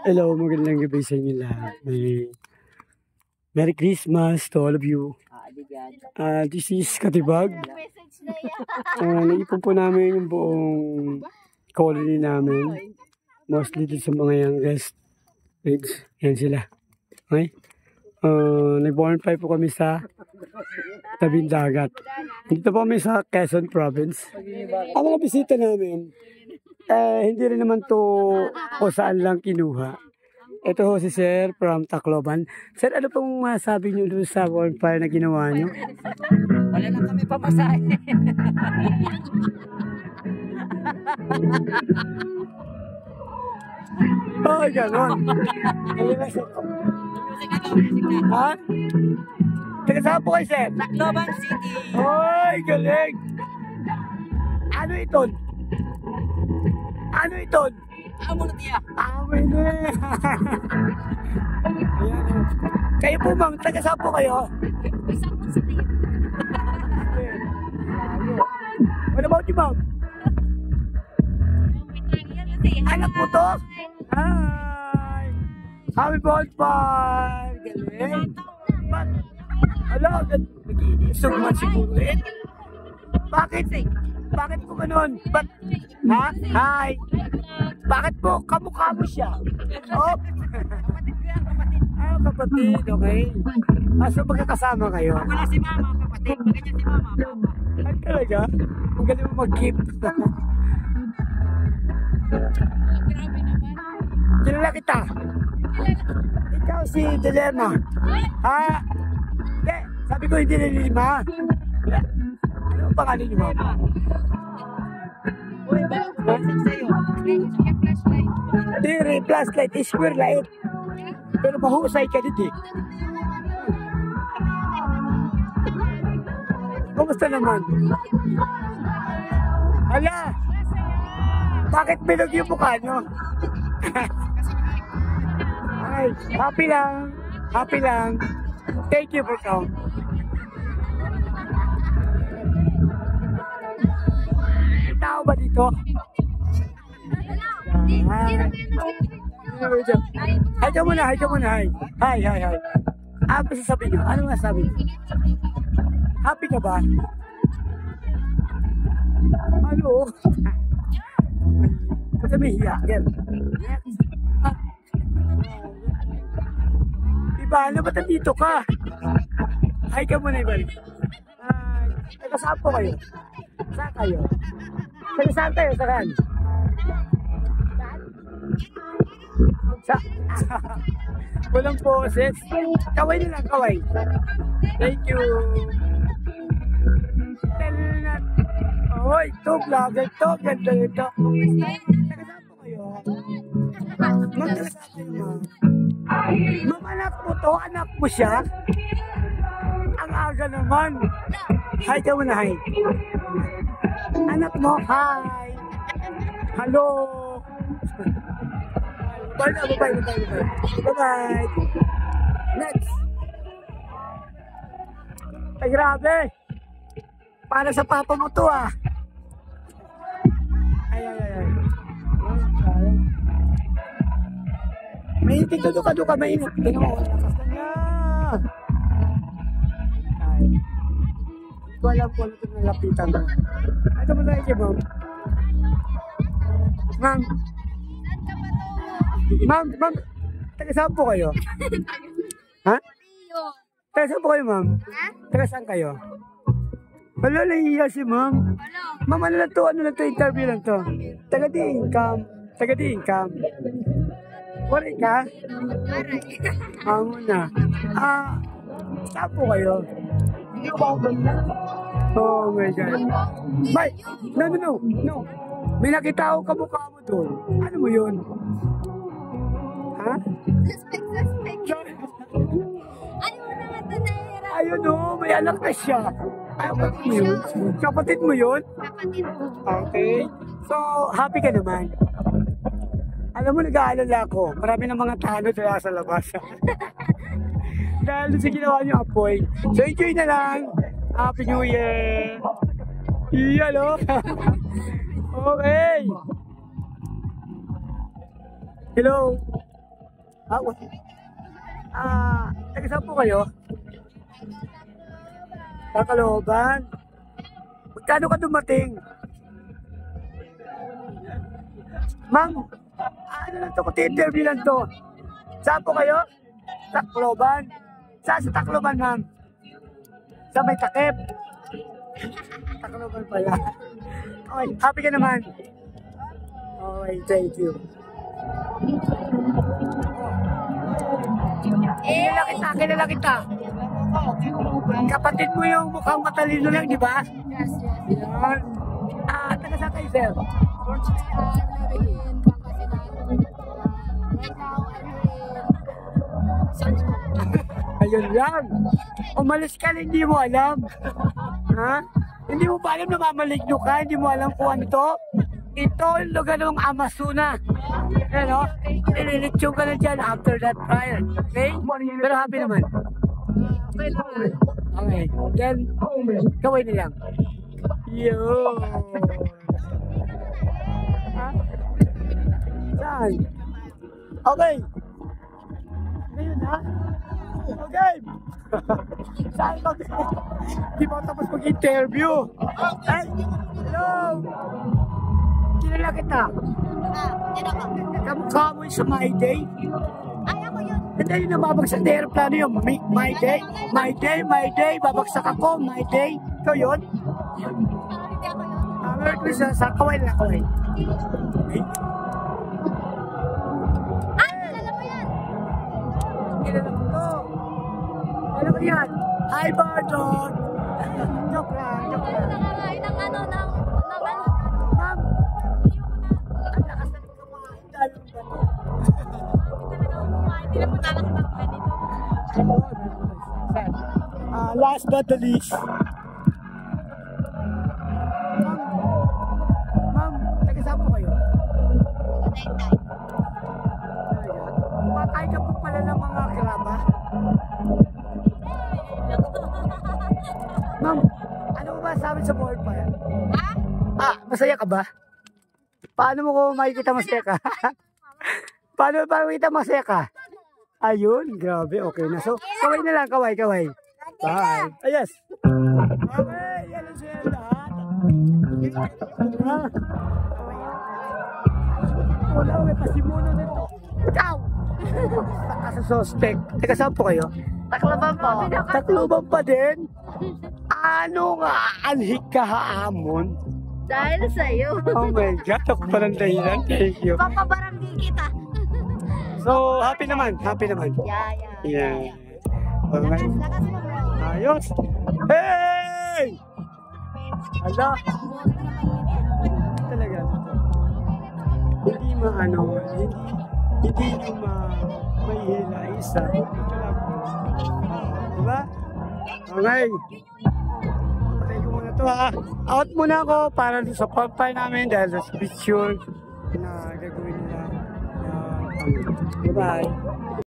Hello, magandang gabi sa inyo lahat. Merry Christmas to all of you. This is Katibag. Naipon po namin yung buong colony namin. Mostly dito sa mga youngest age. Yan sila. Okay? Nag-bonfire po kami sa tabing dagat. Dito po kami sa Quezon Province. Ang mga bisita namin, hindi rin naman to o saan lang kinuha. Ito ho si Sir from Tacloban. Sir, ano pong masabi nyo doon sa bonfire na ginawa nyo? Wala lang kami pamasahe. Oh, gano'n. Ha? Taga saan po kayo, Sir? Tacloban City. Ay, galing. Ano ito? Ano ito? Amo na tiya. Amin eh. Ayan o. Kayo po, ma'am, taga saan po kayo? Isang po sa team. What about you, ma'am? Anak mo to? Hi! Happy bonfire! Galing! Ba't? Ala, nag-iisog man siguro eh. Bakit? Bakit po ganun? Ba't? Ha? Hi! Bakit po? Kamukha mo siya? Oh! Ah, kapatid, okay. So magkakasama kayo? Wala si mama, kapatid. Ganyan si mama, papa. Ay, talaga? Ang galing mo mag-keep. Grabe naman. Kilala kita. Ikaw si Dilemma. Ha? Hindi. Sabi ko hindi nililima. Ano ang pangalan niyo, mama? Uy, bakit message sa'yo? Flashlight. Hindi, flashlight is square light. Pero mahusay ka dito eh. Kumusta naman? Hala! Bakit bilog yung mukha nyo? Ay, happy lang. Happy lang. Thank you for coming. May tao ba dito? Hi ka muna, hi ka muna, hi. Hi, hi, hi. Ano sasabihin nyo? Ano nga sabi nyo? Happy ka ba? Ano? Basta may hiya. Again. Iba, ano ba't nandito ka? Hi ka muna, Ibal. Taga saan po kayo? Saan kayo? Taga saan kayo? Saan? Walang poses. Kaway na lang, kaway. Thank you. Hoy, ito, vlogger to. Ganda ito. Taga saan po kayo? Magtaga saan kayo, ma'am? Ma'am, anak mo to? Anak mo siya? Ang aga naman. Hi ka muna, hi. Anak mo, hi. Hello. Bye-bye. Bye-bye. Next. Ay, grabe. Para sa papa mo to ah. Ay. Mainit ito ka, mainit. Tingnan mo, lakas na niya. Ay. Ito alam ko ano ito nalapitan mo. Ito mo na iki, ma'am. Ma'am, taga saan po kayo? Ha? Taga saan po kayo, ma'am? Taga saan kayo? Wala, nahihiya si ma'am. Ma'am, ano lang to, interview lang to. Taga di income. Waray ka? Muna. Saan po kayo? Oh my God. No. May nakita ako kamukha mo doon. Ano mo yun? Ha? Suspect. Ano mo naman ito nahihirap? Ayun o, may anak na siya. Kapatid mo yun? Kapatid mo yun? Kapatid mo. Okay. So, happy ka naman. Alam mo, nag-aalala ako. Marami ng mga tanod wala sa labas. Dahil sa ginawa niyo apoy. So, enjoy na lang. Happy New Year! Iyan o. Okay. Hello. Taga saan po kayo? Kakalooban. Magkano ka dumating? Ma'am, ano lang to? Kuti-interview lang to. Saan po kayo? Tacloban. Saan sa Tacloban, ma'am? Sa may takip. Tacloban pala. Okay, happy ka naman. Okay, thank you. Kilala kita. Kapatid mo yung mukhang matalino lang, di ba? Yes. Yan. Taga saan kayo, sir? Fortunately, I'm living in Pangasinan. Right now, I'm in Sancho. Ayun lang. Umalis ka na, hindi mo alam. Ha? Hindi mo pa alam na mamaligno ka, hindi mo alam kung ano to. Ito yung lugar ng Amazona. Ano? Ililitsyon ka na dyan after that trial. Okay? Pero happy naman. Okay naman. Okay. Then, gawin na lang. Yun. Ha? Saan? Okay. Ngayon ha? Okay. Saan ka? Di ba tapos mag-interview? Ay! Hello! Kilala kita. Yan ako. Kamukha mo yung sa My Day. Ay, ako yun. Hindi yung nababagsak na aeroplano yung My Day. My Day, My Day. Babagsak ako, My Day. Ikaw yun? Hindi ako yun. Merry Christmas. Kaway na, kaway. Okay. Ay, kilala mo yan. Kilala mo to. Kilala mo yan. Hi, Barton. Joke lang, joke lang. Nakakain ng ano. Ma'am, ang lakas na kumain. Dalo ba to? Hindi na po talaga ng ganito. Last but the least. Ma'am, taga saan po kayo? Patay ka po pala ng mga kiraba. Ma'am, ano ba sabi sa board pa? Masaya ka ba? Paano mo ko makikita masaya ka? Paano makikita masaya ka? Ayun, grabe, okay na. So, kaway na lang, kaway. Bye. Yes. Okay, yan ang siya lahat. Wala, may pasimuno nito. Ikaw! Sa suspect. Teka, saan po kayo? Tacloban po. Tacloban pa din? Ano nga, anhik ka haamon? Dahil sa'yo. Oh my God, ako pa ng dahilan. Thank you. Papabarangay kita. So, happy naman. Yeah. Okay. Lakas mo, bro. Ayos. Hey! Ala. Talaga. Hindi nyo mahihila isa. Ito lang po. Diba? Okay. Patay ko muna to ha. Out muna ako para sa pag-pay namin dahil sa picture na gagawin nila. Bye-bye.